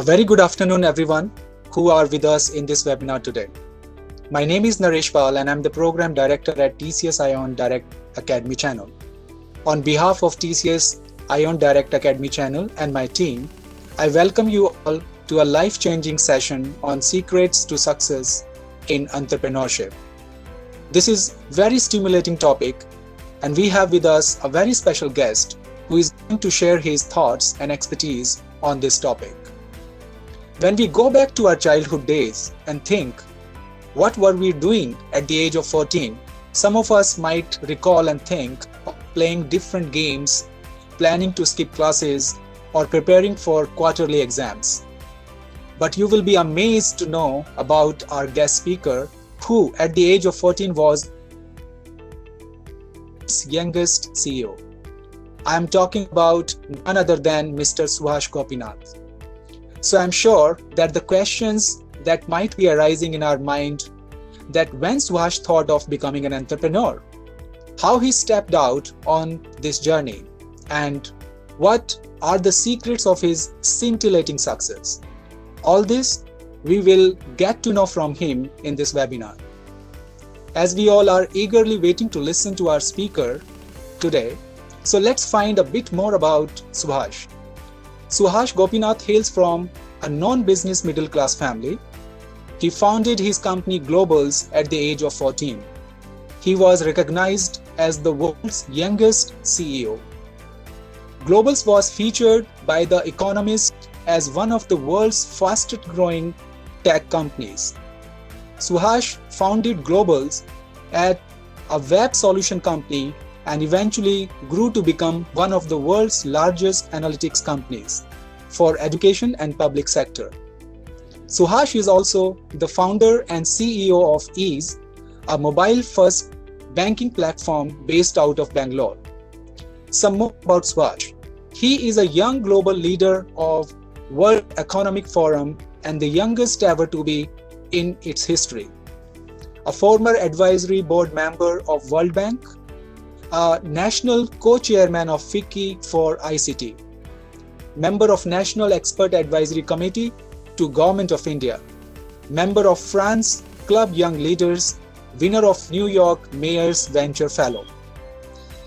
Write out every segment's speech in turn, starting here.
very good afternoon, everyone who are with us in this webinar today. My name is Naresh Pal, and I'm the Program Director at TCS Ion Direct Academy channel. On behalf of TCS Ion Direct Academy channel and my team, I welcome you all to a life-changing session on secrets to success in entrepreneurship. This is a very stimulating topic, and we have with us a very special guest who is going to share his thoughts and expertise on this topic. When we go back to our childhood days and think, what were we doing at the age of 14? Some of us might recall and think of playing different games, planning to skip classes, or preparing for quarterly exams. But you will be amazed to know about our guest speaker, who at the age of 14 was its youngest CEO. I am talking about none other than Mr. Suhash Gopinath. So I'm sure that the questions that might be arising in our mind, that when Suhash thought of becoming an entrepreneur, how he stepped out on this journey, and what are the secrets of his scintillating success. All this we will get to know from him in this webinar. As we all are eagerly waiting to listen to our speaker today, so let's find a bit more about Suhash. Suhash Gopinath hails from a non-business middle-class family. He founded his company Globals at the age of 14. He was recognized as the world's youngest CEO. Globals was featured by The Economist as one of the world's fastest-growing tech companies. Suhash founded Globals at a web solution company and eventually grew to become one of the world's largest analytics companies for education and public sector. Suhash is also the founder and CEO of Ease, a mobile-first banking platform based out of Bangalore. Some more about Suhash. He is a young global leader of World Economic Forum and the youngest ever to be in its history. A former advisory board member of World Bank, a national co-chairman of FICCI for ICT, member of National Expert Advisory Committee to Government of India, member of France Club Young Leaders, winner of New York Mayor's Venture Fellow.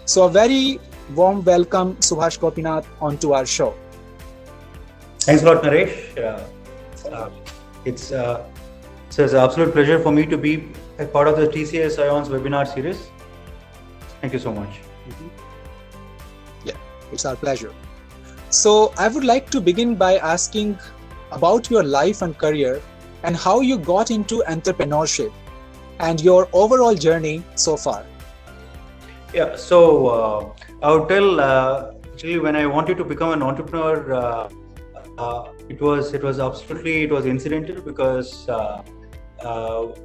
So a very warm welcome, Suhash Gopinath, onto our show. Thanks a lot, Naresh. It's an absolute pleasure for me to be a part of the TCS Ion's webinar series. Thank you so much. Yeah, it's our pleasure. So I would like to begin by asking about your life and career and how you got into entrepreneurship and your overall journey so far. Yeah, so I would tell actually when I wanted to become an entrepreneur, it was incidental because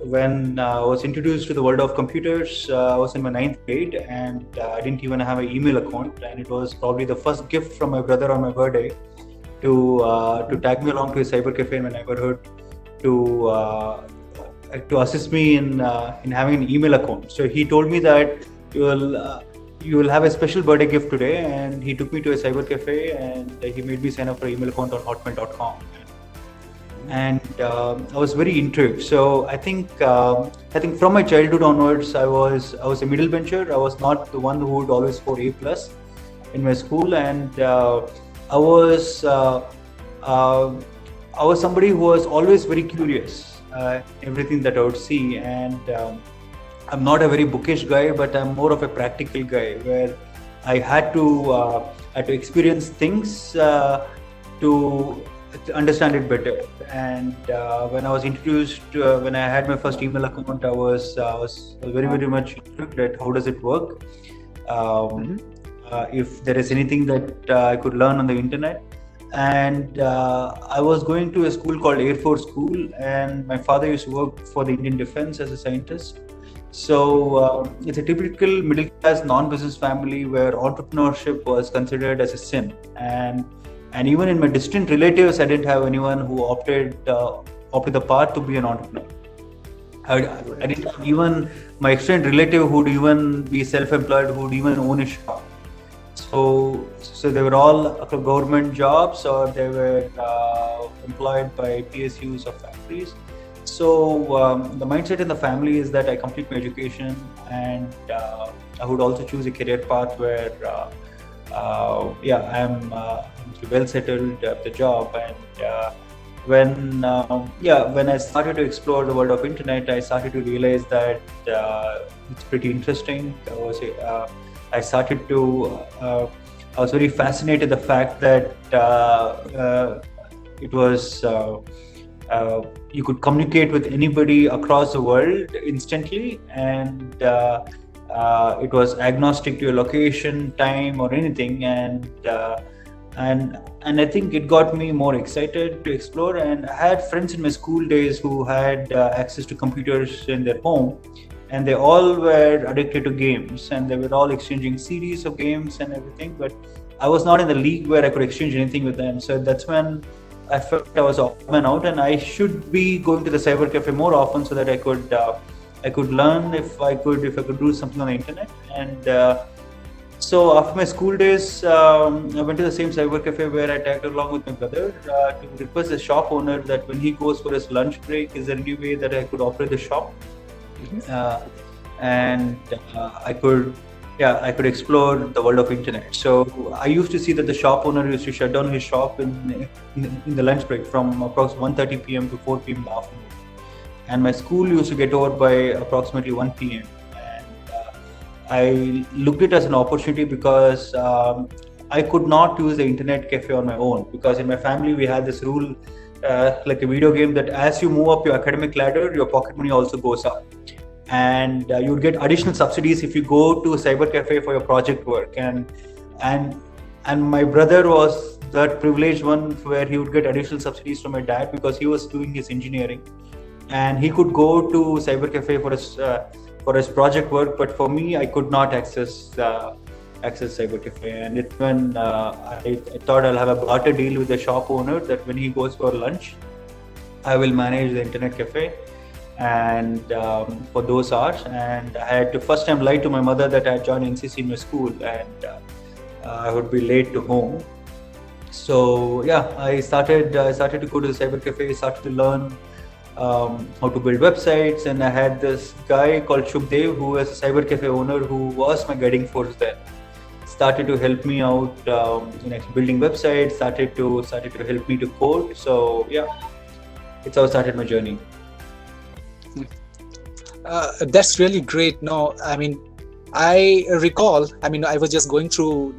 when I was introduced to the world of computers, I was in my 9th grade and I didn't even have an email account, and it was probably the first gift from my brother on my birthday to tag me along to a cyber cafe in my neighborhood to assist me in having an email account. So he told me that you will have a special birthday gift today, and he took me to a cyber cafe and he made me sign up for an email account on hotmail.com. And I was very intrigued. So I think from my childhood onwards, I was a middle bencher. I was not the one who would always score A+ in my school, and I was somebody who was always very curious. Everything that I would see, and I'm not a very bookish guy, but I'm more of a practical guy, where I had to experience things to understand it better. And when I was introduced, when I had my first email account, I was very, very much intrigued at how does it work. If there is anything that I could learn on the internet. And I was going to a school called Air Force School, and my father used to work for the Indian Defence as a scientist. So it's a typical middle-class non-business family where entrepreneurship was considered as a sin. And even in my distant relatives, I didn't have anyone who opted the path to be an entrepreneur. I didn't even my extended relative who would even be self-employed, who would even own a shop. So they were all government jobs, or they were employed by PSUs or factories. So the mindset in the family is that I complete my education, and I would also choose a career path where I'm well settled at the job. And when I started to explore the world of internet, I started to realize that it's pretty interesting. I started to I was very fascinated the fact that it was you could communicate with anybody across the world instantly, and it was agnostic to your location, time, or anything. And I think it got me more excited to explore. And I had friends in my school days who had access to computers in their home, and they all were addicted to games, and they were all exchanging CDs of games and everything. But I was not in the league where I could exchange anything with them. So that's when I felt I was off man out, and I should be going to the cyber cafe more often so that I could learn if I could do something on the internet. And so after my school days, I went to the same cyber cafe where I tagged along with my brother to request the shop owner that when he goes for his lunch break, is there any way that I could operate the shop? And I could explore the world of internet. So I used to see that the shop owner used to shut down his shop in the lunch break from approximately 1:30 p.m. to 4 p.m. in the afternoon. And my school used to get over by approximately 1 p.m. I looked at it as an opportunity because I could not use the internet cafe on my own, because in my family we had this rule, like a video game, that as you move up your academic ladder, your pocket money also goes up, and you would get additional subsidies if you go to a cyber cafe for your project work. And my brother was that privileged one where he would get additional subsidies from my dad because he was doing his engineering, and he could go to cyber cafe for his project work. But for me, I could not access cyber cafe. And it's when I thought I'll have a barter deal with the shop owner that when he goes for lunch, I will manage the internet cafe and for those hours. And I had to first time lie to my mother that I had joined NCC in my school, and I would be late to home. So I started to go to the cyber cafe, started to learn how to build websites. And I had this guy called Shubdev, who was a cyber cafe owner, who was my guiding force then. Started to help me out in building websites, started to help me to code. So it's how I started my journey. That's really great. No, I mean, I recall, I was just going through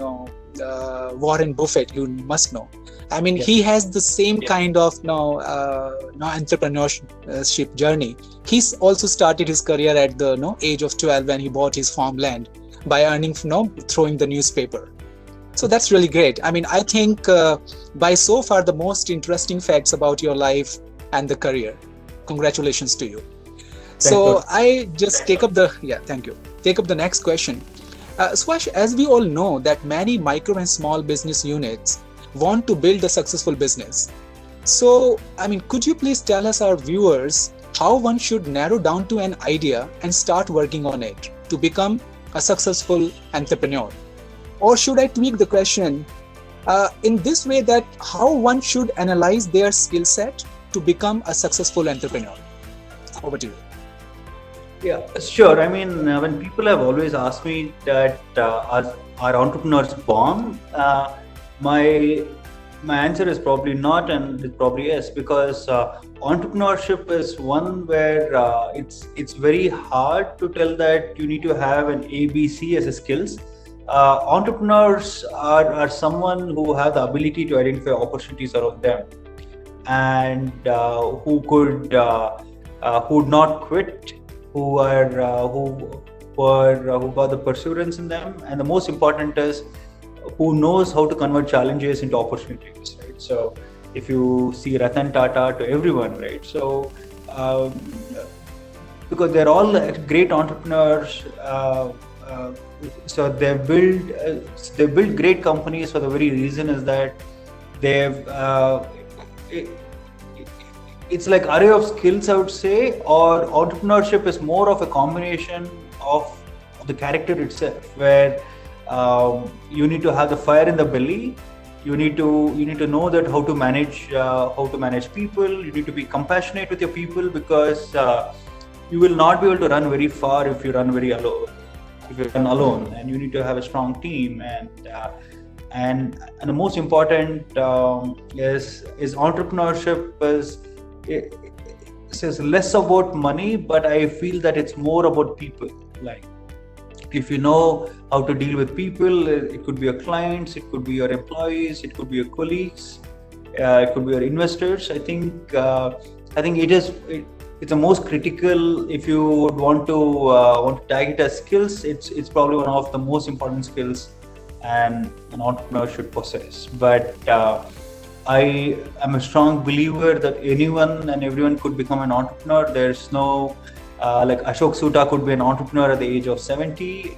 Warren Buffett, you must know. I mean, he has the same kind of entrepreneurship journey. He's also started his career at the age of 12 when he bought his farmland by earning throwing the newspaper. So that's really great. I mean, I think by so far the most interesting facts about your life and the career. Congratulations to you. So I just take up the next question. Swash, as we all know that many micro and small business units want to build a successful business. So, I mean, could you please tell us, our viewers, how one should narrow down to an idea and start working on it to become a successful entrepreneur? Or should I tweak the question in this way, that how one should analyze their skill set to become a successful entrepreneur? Over to you. Yeah, sure. I mean, when people have always asked me that are entrepreneurs born, my answer is probably not, and it probably is, because entrepreneurship is one where it's very hard to tell that you need to have an ABC as a skills. Entrepreneurs are someone who have the ability to identify opportunities around them, and who would not quit, who got the perseverance in them, and the most important is who knows how to convert challenges into opportunities, right? So if you see Ratan Tata to everyone, right? So because they're all great entrepreneurs, so they build great companies for the very reason is that they've it's like array of skills, I would say. Or entrepreneurship is more of a combination of the character itself, where You need to have the fire in the belly. You need to know that how to manage people. You need to be compassionate with your people, because you will not be able to run very far if you run alone, and you need to have a strong team. And the most important is entrepreneurship is less about money, but I feel that it's more about people. Like, if you know how to deal with people, it could be your clients, it could be your employees, it could be your colleagues, it could be your investors. I think it's the most critical. If you would want to tag it as skills, it's probably one of the most important skills an entrepreneur should possess. But I am a strong believer that anyone and everyone could become an entrepreneur. There's no like Ashok Soota could be an entrepreneur at the age of 70.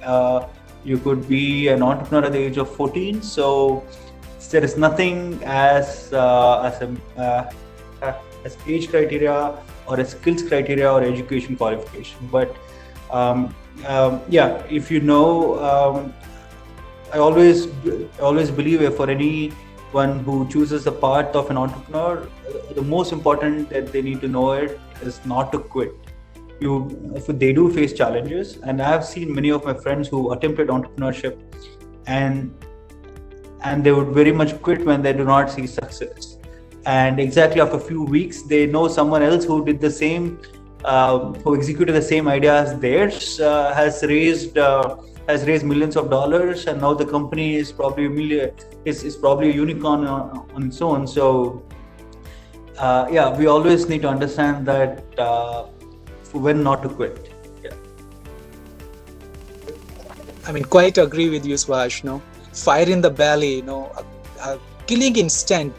You could be an entrepreneur at the age of 14. So there is nothing as age criteria or a skills criteria or education qualification. But if you know, I always believe for anyone who chooses the path of an entrepreneur, the most important that they need to know it is not to quit. If they do face challenges, and I have seen many of my friends who attempted entrepreneurship, and they would very much quit when they do not see success. And exactly after a few weeks, they know someone else who did the same, who executed the same idea as theirs, has raised millions of dollars, and now the company is probably a unicorn on its own. So we always need to understand that when not to quit. I mean, quite agree with you, Suhash. Fire in the belly, a killing instinct.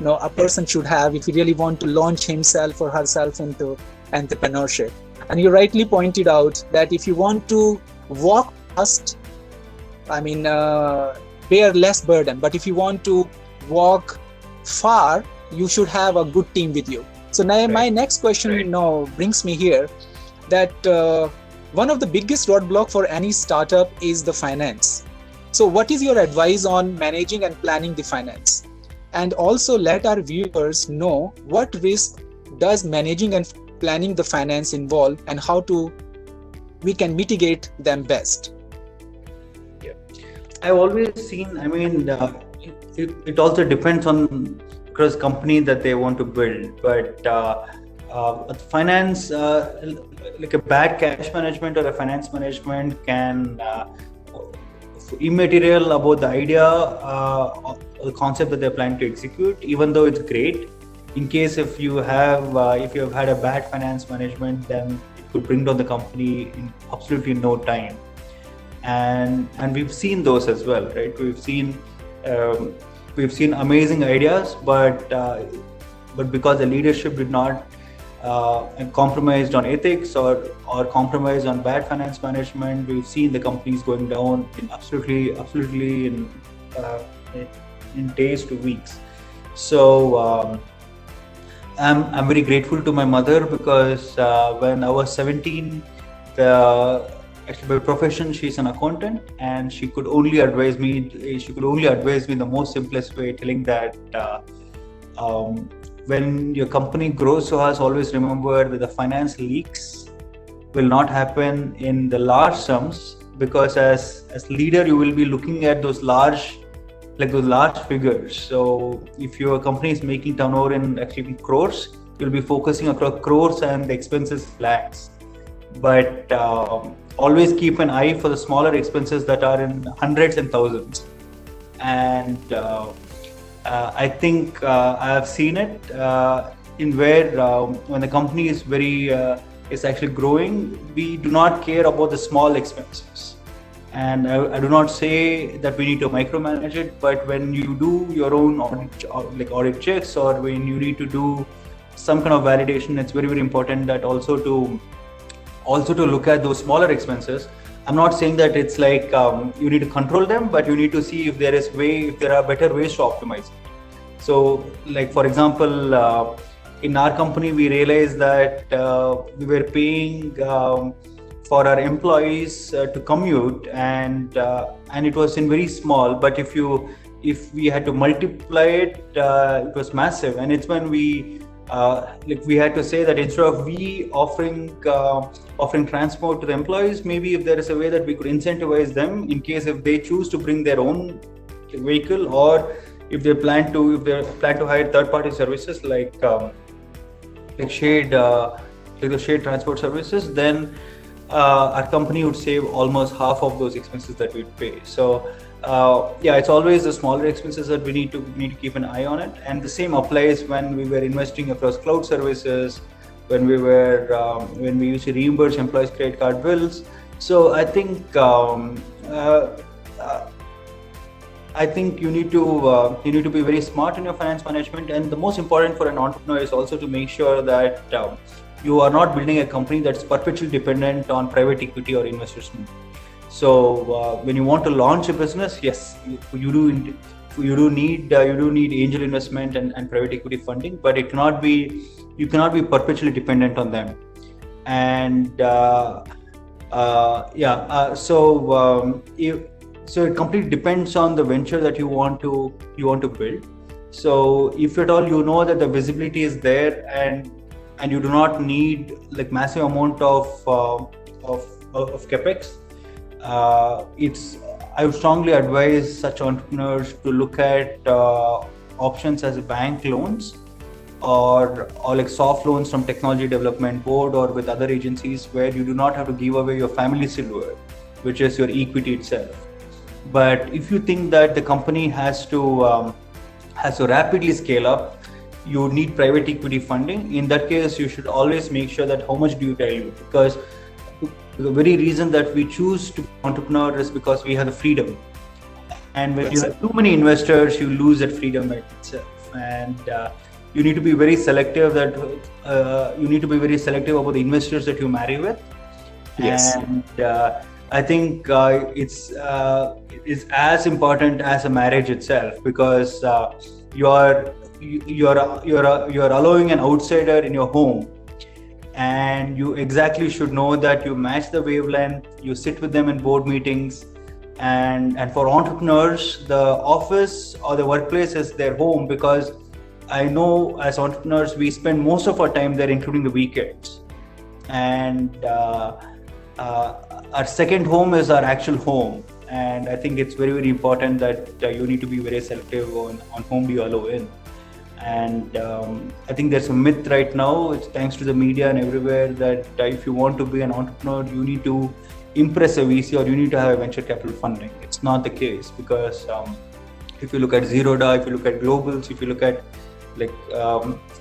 A person should have if he really want to launch himself or herself into entrepreneurship. And you rightly pointed out that if you want to walk fast, bear less burden. But if you want to walk far, you should have a good team with you. So now my next question brings me here that one of the biggest roadblock for any startup is the finance. So what is your advice on managing and planning the finance? And also let our viewers know what risk does managing and planning the finance involve, and how we can mitigate them best. I've always seen, it also depends on across company that they want to build, but finance, like a bad cash management or a finance management can immaterial about the idea or the concept that they're planning to execute, even though it's great. In case if you have had a bad finance management, then it could bring down the company in absolutely no time. And we've seen those as well, right? We've seen amazing ideas, but because the leadership did not compromised on ethics or compromised on bad finance management, we've seen the companies going down in absolutely in days to weeks. So I'm very grateful to my mother, because when I was 17, actually by profession she's an accountant, and she could only advise me in the most simplest way, telling that when your company grows, so has always remember that the finance leaks will not happen in the large sums, because as leader you will be looking at those large figures. So if your company is making turnover in actually crores, you'll be focusing across crores and the expenses lakhs. But always keep an eye for the smaller expenses that are in hundreds and thousands. And I think I have seen it in where when the company is actually growing, we do not care about the small expenses. And I do not say that we need to micromanage it, but when you do your own audit checks, or when you need to do some kind of validation, it's very, very important that also to look at those smaller expenses. I'm not saying that it's like you need to control them, but you need to see if there are better ways to optimize it. So, like for example, in our company, we realized that we were paying for our employees to commute, and it was in very small. But if we had to multiply it, it was massive. And it's when we we had to say that instead of we offering transport to the employees, maybe if there is a way that we could incentivize them in case if they choose to bring their own vehicle, or if they plan to hire third party services like shared transport services, then our company would save almost half of those expenses that we'd pay. So it's always the smaller expenses that we need to keep an eye on it. And the same applies when we were investing across cloud services, when we used to reimburse employees' credit card bills. So I think you need to be very smart in your finance management. And the most important for an entrepreneur is also to make sure that you are not building a company that's perpetually dependent on private equity or investors. So when you want to launch a business, yes, you do need angel investment and private equity funding, but you cannot be perpetually dependent on them. And so it completely depends on the venture that you want to build. So if at all you know that the visibility is there, and you do not need like massive amount of capex, I would strongly advise such entrepreneurs to look at options as bank loans or like soft loans from Technology Development Board or with other agencies, where you do not have to give away your family silver, which is your equity itself. But if you think that the company has to rapidly scale up, you need private equity funding. In that case, you should always make sure that how much do you dilute, because the very reason that we choose to be entrepreneur is because we have the freedom. And when you have too many investors, you lose that freedom itself. And you need to be very selective about the investors that you marry with. Yes. And I think it's as important as a marriage itself, because you are allowing an outsider in your home, and you exactly should know that you match the wavelength, you sit with them in board meetings. And for entrepreneurs, the office or the workplace is their home, because I know as entrepreneurs we spend most of our time there, including the weekends. And our second home is our actual home. And I think it's very, very important that you need to be very selective on whom do you allow in. And I think there's a myth right now, it's thanks to the media and everywhere, that if you want to be an entrepreneur, you need to impress a VC or you need to have a venture capital funding. It's not the case, because if you look at Zerodha, if you look at Globals, if you look at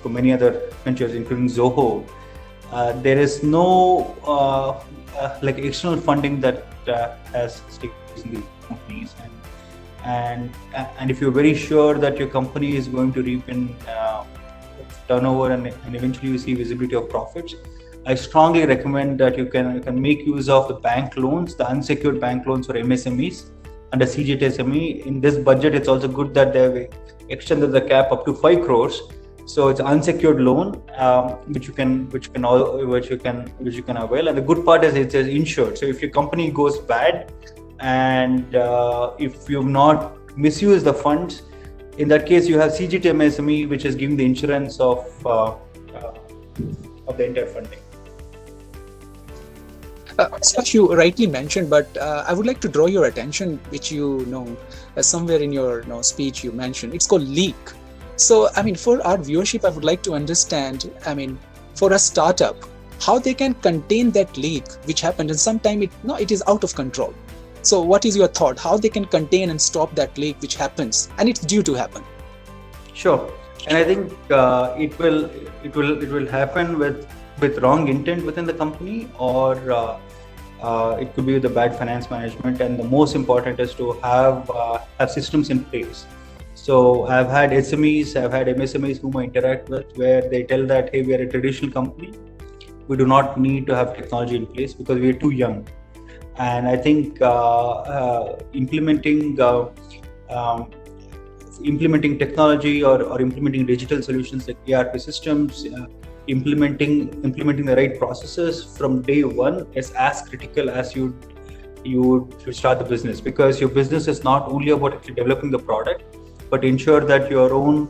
for many other ventures, including Zoho, there is no external funding that has stakes in these companies. And if you're very sure that your company is going to reap in turnover and eventually you see visibility of profits, I strongly recommend that you can make use of the bank loans, the unsecured bank loans for MSMEs under CGTSME. In this budget, it's also good that they have extended the cap up to 5 crores. So it's an unsecured loan which you can avail. And the good part is it's insured. So if your company goes bad, and if you've not misused the funds, in that case you have CGTMSME, which is giving the insurance of the entire funding. Such you rightly mentioned, but I would like to draw your attention, which somewhere in your speech you mentioned, it's called leak. So I mean, for our viewership, I would like to understand, I mean, for a startup, how they can contain that leak which happened, and sometimes it is out of control. So what is your thought? How they can contain and stop that leak which happens, and it's due to happen? Sure, and I think it will happen with wrong intent within the company, or it could be with the bad finance management. And the most important is to have systems in place. So I've had SMEs, I've had MSMEs whom I interact with, where they tell that, hey, we are a traditional company, we do not need to have technology in place because we are too young. And I think implementing implementing technology or implementing digital solutions like ERP systems implementing the right processes from day one is as critical as you start the business, because your business is not only about actually developing the product, but ensure that your own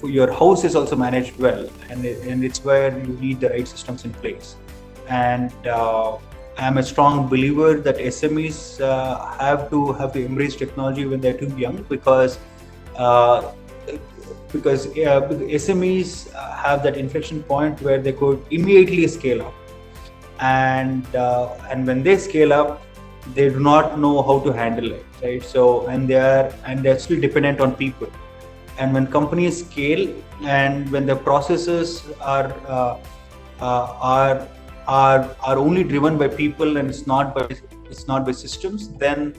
your house is also managed well, and it's where you need the right systems in place. And I'm a strong believer that SMEs have to embrace technology when they're too young, because SMEs have that inflection point where they could immediately scale up, and when they scale up, they do not know how to handle it, right? So and they're still dependent on people. And when companies scale, and when the processes are only driven by people, and it's not by systems, then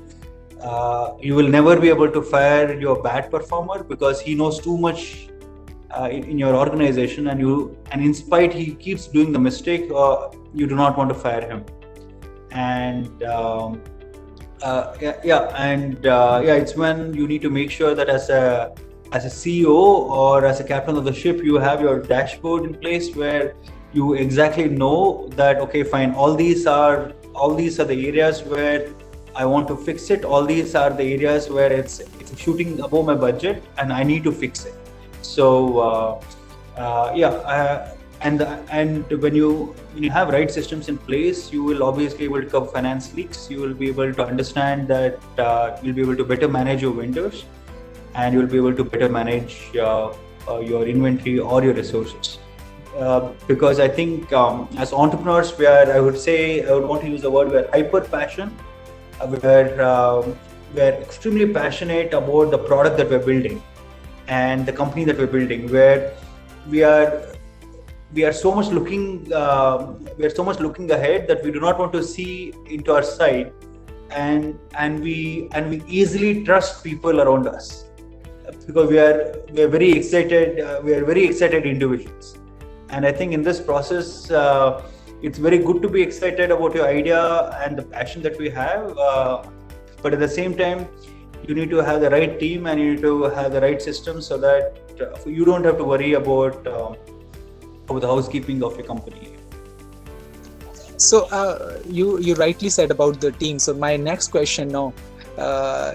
you will never be able to fire your bad performer, because he knows too much in your organization, and in spite he keeps doing the mistake, you do not want to fire him. And it's when you need to make sure that as a CEO or as a captain of the ship, you have your dashboard in place where you exactly know that, okay, fine, all these are the areas where I want to fix it. All these are the areas where it's shooting above my budget and I need to fix it. So and when you have right systems in place, you will obviously be able to cover finance leaks. You will be able to understand that you'll be able to better manage your vendors, and you'll be able to better manage your inventory or your resources. Because I think as entrepreneurs, I would want to use the word, we're hyper passion. We're extremely passionate about the product that we're building and the company that we're building, where we are so much looking ahead that we do not want to see into our side, and we easily trust people around us, because we are very excited. We are very excited individuals, and I think in this process, it's very good to be excited about your idea and the passion that we have. But at the same time, you need to have the right team and you need to have the right system, so that you don't have to worry about the housekeeping of your company. So you rightly said about the team. So my next question now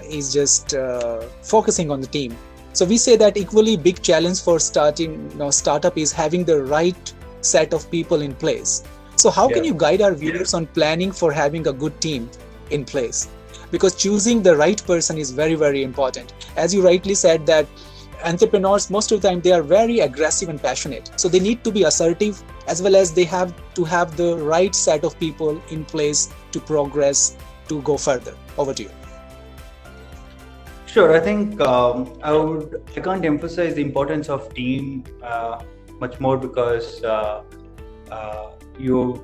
is just focusing on the team. So we say that equally big challenge for startup is having the right set of people in place. So how can you guide our viewers on planning for having a good team in place? Because choosing the right person is very, very important. As you rightly said, that entrepreneurs, most of the time, they are very aggressive and passionate. So they need to be assertive, as well as they have to have the right set of people in place to progress, to go further. Over to you. Sure. I think I can't emphasize the importance of team much more, because you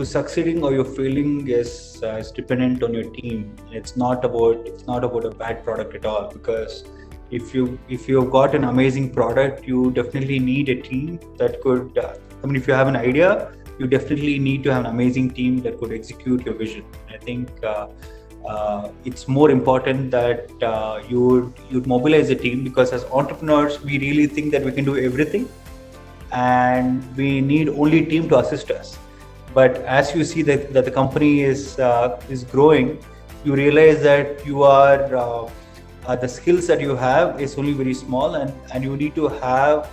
succeeding or you failing is dependent on your team. It's not about a bad product at all, because if you've got an amazing product, you definitely need a team that could if you have an idea, you definitely need to have an amazing team that could execute your vision. I think it's more important that you'd mobilize a team, because as entrepreneurs, we really think that we can do everything and we need only team to assist us. But as you see that the company is growing, you realize that you are the skills that you have is only very small, and you need to have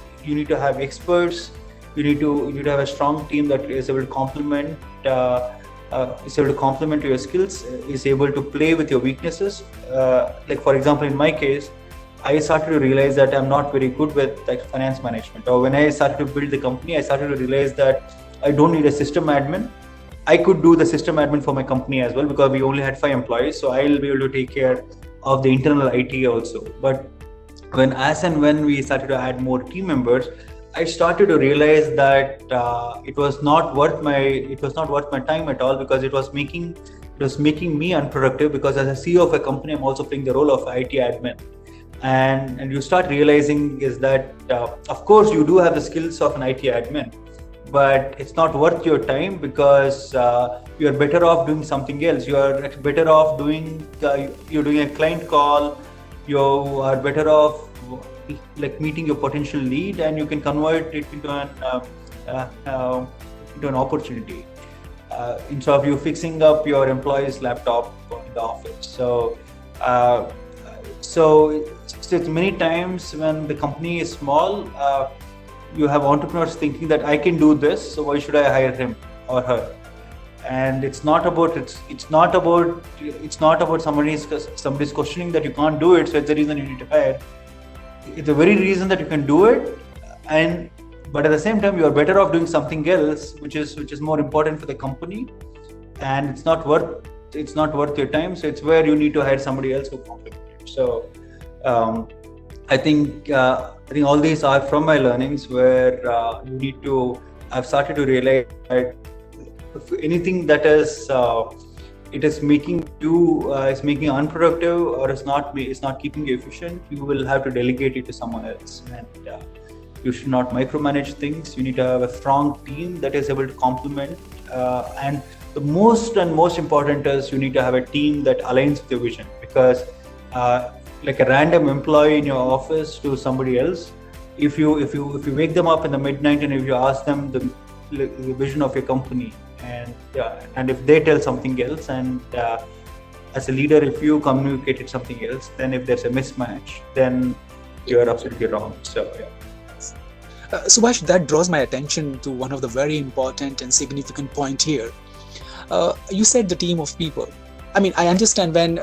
experts. You need to have a strong team that is able to complement your skills, is able to play with your weaknesses. Like for example, in my case, I started to realize that I'm not very good with finance management. Or when I started to build the company, I started to realize that I don't need a system admin. I could do the system admin for my company as well, because we only had 5 employees. So I'll be able to take care of the internal IT also. But when we started to add more team members, I started to realize that it was not worth my time at all, because it was making me unproductive. Because as a CEO of a company, I'm also playing the role of IT admin, and you start realizing is that of course you do have the skills of an IT admin, but it's not worth your time, because you're better off doing something else. You're better off doing a client call. You are better off like meeting your potential lead, and you can convert it into an opportunity. Instead of you fixing up your employee's laptop in the office. So it's many times when the company is small, you have entrepreneurs thinking that I can do this, so why should I hire him or her? And it's not about somebody's questioning that you can't do it, so it's the reason you need to hire. It's the very reason that you can do it, but at the same time you are better off doing something else which is more important for the company, and it's not worth your time, so it's where you need to hire somebody else who complement it. So I think all these are from my learnings, where I've started to realize that if anything that is making you unproductive, or is not keeping you efficient, you will have to delegate it to someone else. And you should not micromanage things. You need to have a strong team that is able to complement, and the most important is you need to have a team that aligns with your vision, because like a random employee in your office to somebody else, if you wake them up in the midnight and if you ask them the vision of your company, and if they tell something else, and as a leader, if you communicated something else, then if there's a mismatch, then you're absolutely wrong. So Subhash, that draws my attention to one of the very important and significant point here. You said the team of people. I mean, I understand when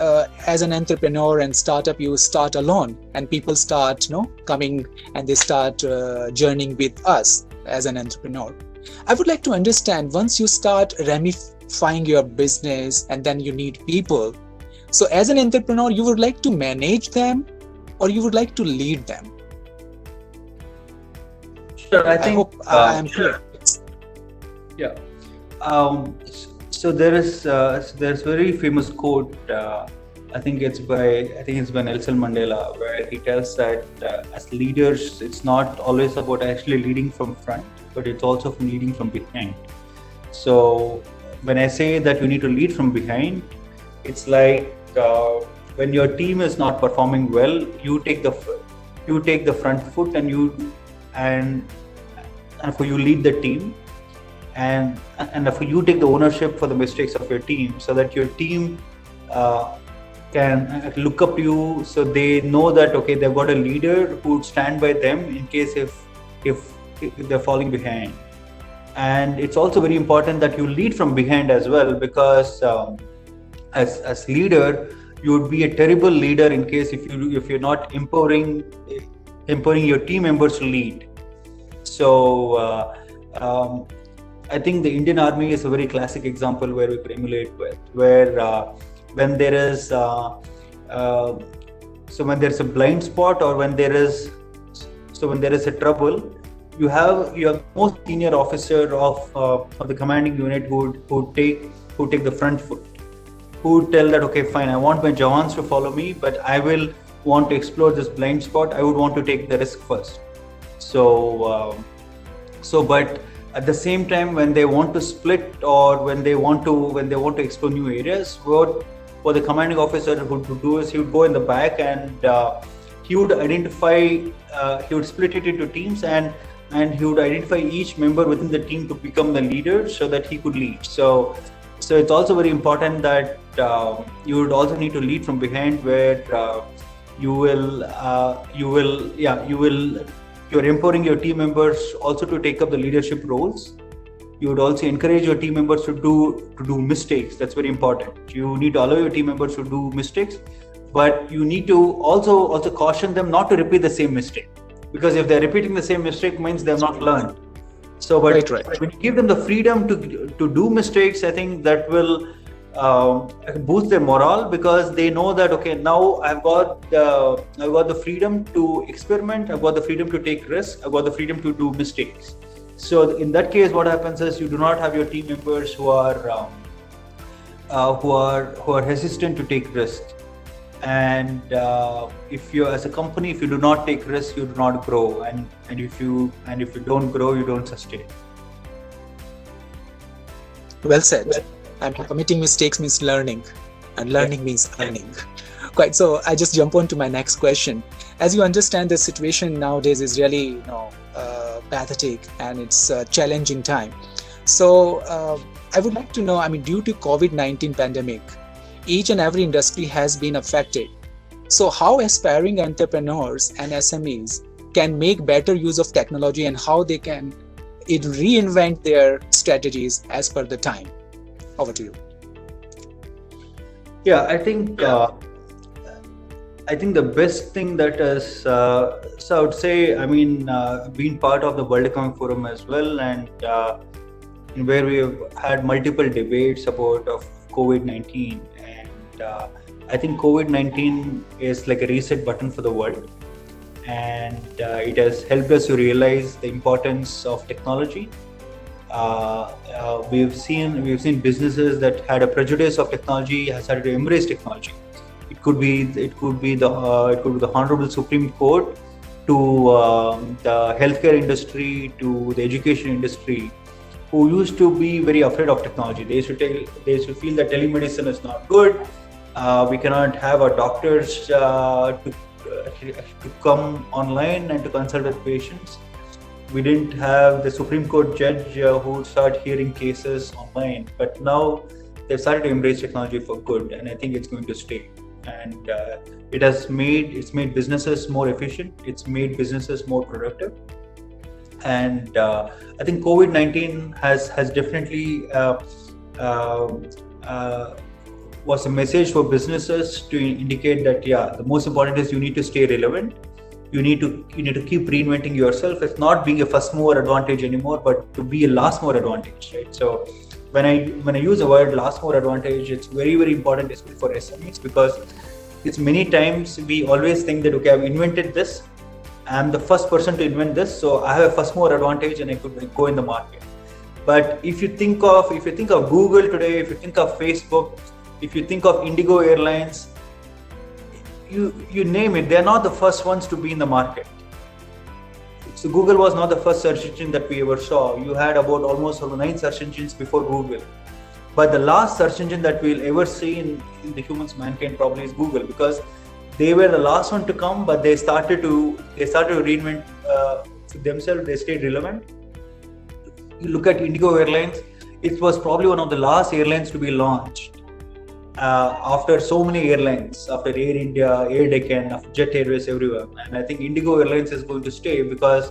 as an entrepreneur and startup, you start alone and people start coming and they start journeying with us as an entrepreneur. I would like to understand, once you start ramifying your business and then you need people. So as an entrepreneur, you would like to manage them or you would like to lead them? Sure, I hope I am clear. Yeah. So there's very famous quote. I think it's by Nelson Mandela, where he tells that as leaders, it's not always about actually leading from front, but it's also from leading from behind. So when I say that you need to lead from behind, it's like when your team is not performing well, you take the front foot and you lead the team, and you take the ownership for the mistakes of your team, so that your team can look up to you, so they know that they've got a leader who would stand by them in case if they're falling behind. And it's also very important that you lead from behind as well, because as leader, you would be a terrible leader in case if you're not empowering your team members to lead. So I think the Indian Army is a very classic example where we could emulate with, where when there is when there's a blind spot, or when there is a trouble, you have your most senior officer of the commanding unit who take the front foot, who tell that fine, I want my Jawans to follow me, but I will want to explore this blind spot. I would want to take the risk first. But at the same time, when they want to split, or when they want to explore new areas, what the commanding officer would do is he would go in the back, and he would split it into teams, and he would identify each member within the team to become the leader, so that he could lead. So it's also very important that you would also need to lead from behind, where you're empowering your team members also to take up the leadership roles. You would also encourage your team members to do mistakes. That's very important. You need to allow your team members to do mistakes, but you need to also caution them not to repeat the same mistake, because if they're repeating the same mistake, means they've not learned. So, but right. When you give them the freedom to do mistakes, I think that will boost their morale, because they know that now I've got the freedom to experiment, I've got the freedom to take risks, I've got the freedom to do mistakes. So in that case, what happens is you do not have your team members who are hesitant to take risks. And if you, as a company, if you do not take risks, you do not grow, and if you don't grow, you don't sustain. Well said. And committing mistakes means learning, and learning means earning. Quite. So I just jump on to my next question. As you understand, the situation nowadays is really, pathetic, and it's a challenging time. So I would like to know, I mean, due to COVID-19 pandemic, each and every industry has been affected. So how aspiring entrepreneurs and SMEs can make better use of technology, and how they can reinvent their strategies as per the time? Over to you. Yeah, I think the best thing that is, so I would say, I mean, being part of the World Economic Forum as well, and where we have had multiple debates about of COVID-19, and I think COVID-19 is like a reset button for the world, and it has helped us to realize the importance of technology. We've seen businesses that had a prejudice of technology has started to embrace technology. It could be the Honorable Supreme Court, to the healthcare industry, to the education industry, who used to be very afraid of technology. They used to feel that telemedicine is not good. We cannot have our doctors to come online and to consult with patients. We didn't have the Supreme Court judge who would start hearing cases online, but now they've started to embrace technology for good, and I think it's going to stay. And it's made businesses more efficient. It's made businesses more productive. And I think COVID-19 has definitely was a message for businesses to indicate that, yeah, the most important is you need to stay relevant. You need to keep reinventing yourself. It's not being a first mover advantage anymore, but to be a last mover advantage, right? So when I use the word last mover advantage, it's very, very important, especially for SMEs, because it's many times we always think that, okay, I've invented this, I'm the first person to invent this, so I have a first mover advantage and I could go in the market. But if you think of Google today, if you think of Facebook, if you think of Indigo Airlines, you name it, they're not the first ones to be in the market. So Google was not the first search engine that we ever saw. You had about almost 9 search engines before Google. But the last search engine that we'll ever see in the humans, mankind, probably is Google, because they were the last one to come, but they started to reinvent themselves. They stayed relevant. You look at Indigo Airlines, it was probably one of the last airlines to be launched. After so many airlines, after Air India, Air Deccan, after Jet Airways, everywhere. And I think Indigo Airlines is going to stay because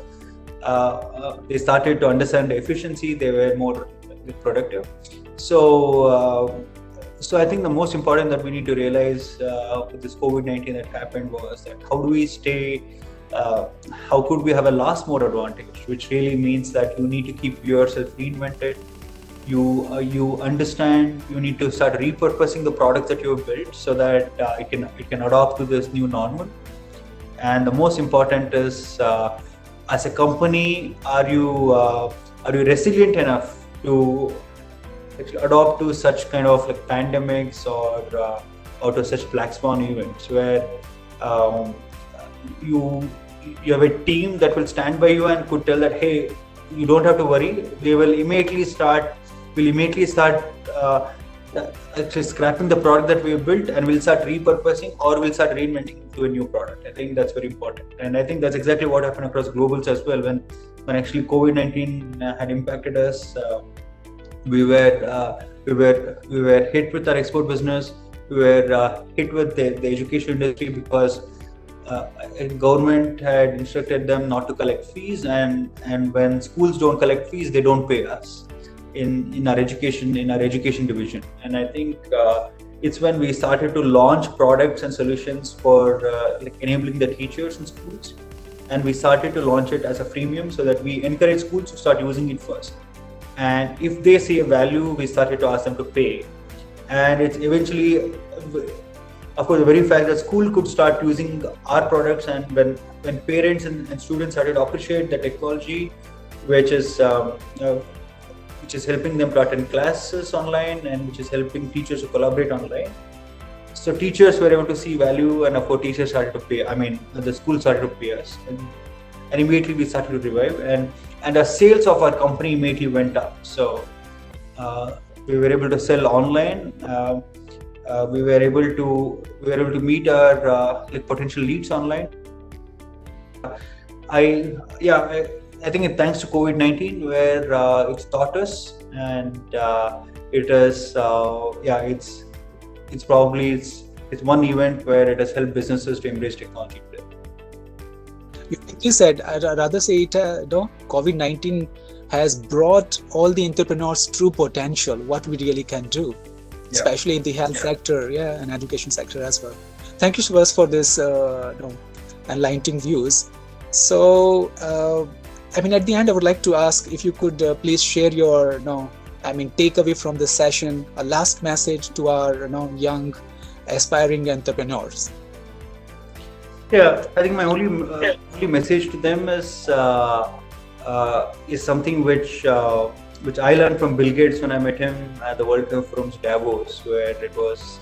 they started to understand the efficiency, they were more productive. So I think the most important that we need to realize with this COVID-19 that happened was that how do we stay, how could we have a last mover advantage, which really means that you need to keep yourself reinvented. You understand you need to start repurposing the products that you've built so that it can adapt to this new normal. And the most important is, as a company, are you resilient enough to actually adopt to such kind of like pandemics or to such black swan events where you have a team that will stand by you and could tell that, hey, you don't have to worry. They will immediately start actually scrapping the product that we have built, and we'll start repurposing or we'll start reinventing to a new product. I think that's very important, and I think that's exactly what happened across globals as well. When actually COVID-19 had impacted us, we were hit with our export business. We were hit with the education industry because government had instructed them not to collect fees, and when schools don't collect fees, they don't pay us in our education division. And I think it's when we started to launch products and solutions for like enabling the teachers in schools, and we started to launch it as a freemium so that we encourage schools to start using it first, and if they see a value, we started to ask them to pay. And it's eventually, of course, the very fact that school could start using our products, and when parents and students started to appreciate the technology, which is helping them to attend classes online, and which is helping teachers to collaborate online. So teachers were able to see value, and of course teachers started to pay. I mean, the school started to pay us, and immediately we started to revive, and the sales of our company immediately went up. So we were able to sell online. We were able to meet our like potential leads online. I think thanks to COVID-19, where it's taught us, and it is it's probably it's one event where it has helped businesses to embrace technology today. You said, I'd rather say it, COVID-19 has brought all the entrepreneurs' true potential, what we really can do, especially in the health sector, and education sector as well. Thank you, Subhas, for this enlightening views. So, at the end, I would like to ask if you could please share your, takeaway from this session, a last message to our, young, aspiring entrepreneurs. Yeah, I think my only message to them is something which I learned from Bill Gates when I met him at the World Economic Forum's Davos, where it was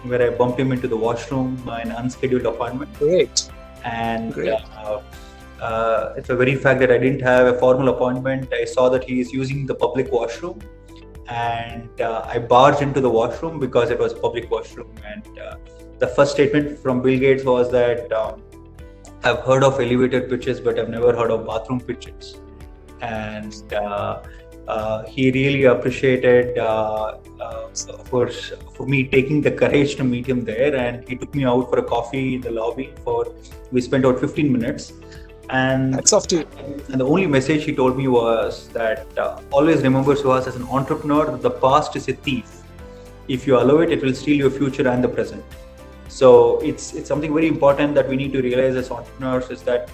where I bumped him into the washroom by an unscheduled appointment. Great. And it's the very fact that I didn't have a formal appointment. I saw that he is using the public washroom, and I barged into the washroom because it was a public washroom. And the first statement from Bill Gates was that I've heard of elevator pitches, but I've never heard of bathroom pitches. And he really appreciated, of course, for me taking the courage to meet him there. And he took me out for a coffee in the lobby. We spent about 15 minutes. And that's off to you. And the only message he told me was that always remember, Suhas, as an entrepreneur, the past is a thief. If you allow it, it will steal your future and the present. So it's something very important that we need to realize as entrepreneurs, is that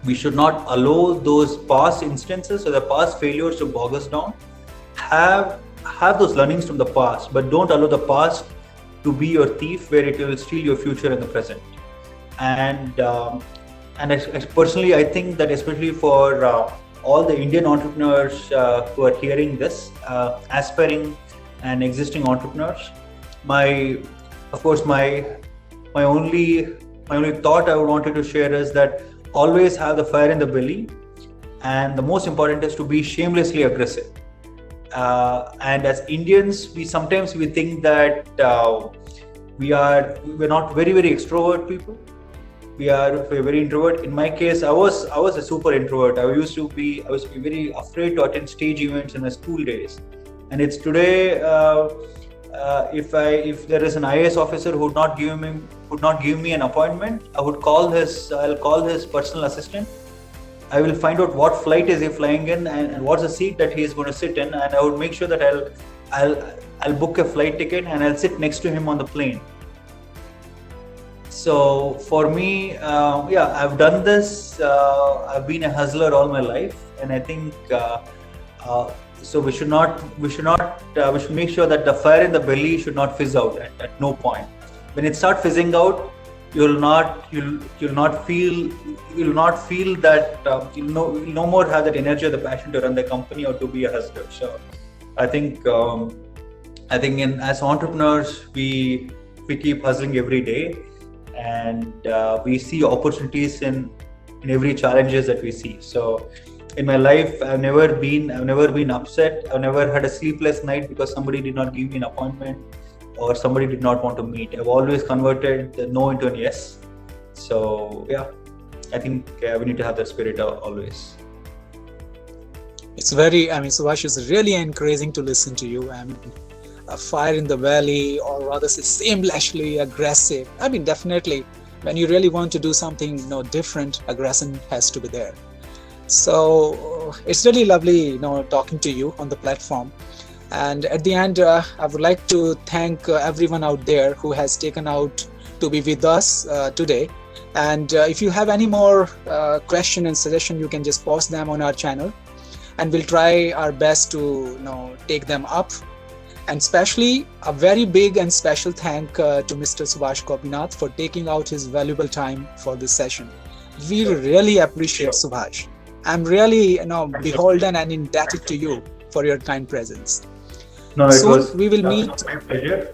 we should not allow those past instances or the past failures to bog us down. Have those learnings from the past, but don't allow the past to be your thief, where it will steal your future and the present. And personally, I think that especially for all the Indian entrepreneurs who are hearing this, aspiring and existing entrepreneurs, my only thought I would wanted to share is that always have the fire in the belly, and the most important is to be shamelessly aggressive. And as Indians, we sometimes think that we're not very, very extrovert people. We're very introvert. In my case, I was a super introvert. I used to be very afraid to attend stage events in my school days. And it's today, if there is an IAS officer who would not give me an appointment, I'll call his personal assistant. I will find out what flight is he flying in and what's the seat that he is going to sit in, and I would make sure that I'll book a flight ticket and I'll sit next to him on the plane. So for me, I've done this. I've been a hustler all my life, and I think so. We should make sure that the fire in the belly should not fizz out at no point. When it starts fizzing out, you'll not feel that you'll no more have that energy or the passion to run the company or to be a hustler. So I think as entrepreneurs, we keep hustling every day, and we see opportunities in every challenges that we see. So in my life, I've never been upset. I've never had a sleepless night because somebody did not give me an appointment or somebody did not want to meet. I've always converted the no into an yes. So I think we need to have that spirit always. It's very, Subhash, is really encouraging to listen to you. A fire in the belly, or rather say shamelessly aggressive. Definitely, when you really want to do something different, aggression has to be there. So it's really lovely talking to you on the platform. And at the end, I would like to thank everyone out there who has taken out to be with us today. And if you have any more question and suggestion, you can just post them on our channel, and we'll try our best to take them up. And especially a very big and special thank to Mr. Subhash Gopinath for taking out his valuable time for this session. We really appreciate Subhash. I'm really beholden and indebted to you for your kind presence. No, soon we will meet. My pleasure.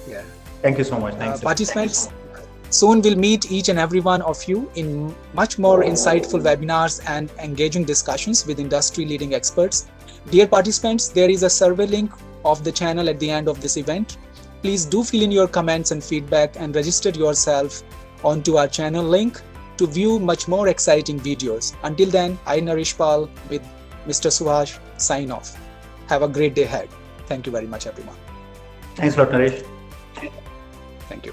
Yeah. Thank you so much. Thanks. Participants, soon we'll meet each and every one of you in much more insightful webinars and engaging discussions with industry-leading experts. Dear participants, there is a survey link of the channel at the end of this event. Please do fill in your comments and feedback and register yourself onto our channel link. to view much more exciting videos. Until then, I, Naresh Pal, with Mr. Suhash, sign off. Have a great day ahead. Thank you very much, everyone. Thanks a lot, Naresh. Thank you.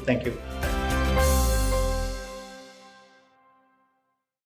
Thank you.